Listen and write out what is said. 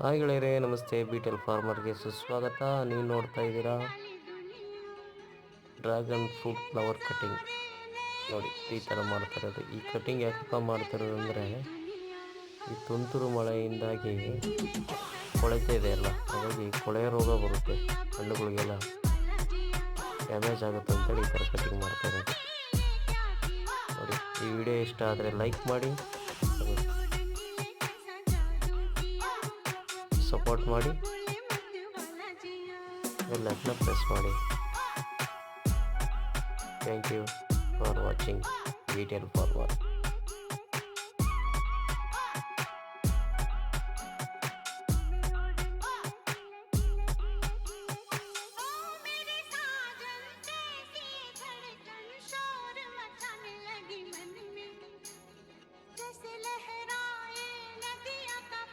Hi ಗೆಳೆಯರೇ, ನಮಸ್ತೆ. ಬಿಟೆಲ್ ಫಾರ್ಮರ್ಗೆ ಸುಸ್ವಾಗತ. ನೀವು ನೋಡ್ತಾ ಇದ್ದೀರಾ ಡ್ರ್ಯಾಗನ್ ಫ್ರೂಟ್ ಫ್ಲವರ್ ಕಟಿಂಗ್. ನೋಡಿ, ಈ ಥರ ಮಾಡ್ತಿರೋದು. ಈ ಕಟಿಂಗ್ ಯಾಕಪ್ಪ ಮಾಡ್ತಿರೋದು ಅಂದರೆ, ಈ ತುಂತುರು ಮಳೆಯಿಂದಾಗಿ ಕೊಳೆತ ಇದೆ ಅಲ್ಲ, ಹಾಗಾಗಿ ಕೊಳೆಯ ರೋಗ ಬರುತ್ತೆ, ಹಣ್ಣುಗಳಿಗೆಲ್ಲ ಡ್ಯಾಮೇಜ್ ಆಗುತ್ತೆ ಅಂತೇಳಿ ಈ ಥರ ಕಟಿಂಗ್ ಮಾಡ್ತಾ ಇರೋದು. ನೋಡಿ, ಈ ವಿಡಿಯೋ ಇಷ್ಟ ಆದರೆ ಲೈಕ್ ಮಾಡಿ, ಸಪೋರ್ಟ್ ಮಾಡಿ, ಬೆಲ್ಲನ್ನು ಪ್ರೆಸ್ ಮಾಡಿ. Thank you for watching beetle farmer.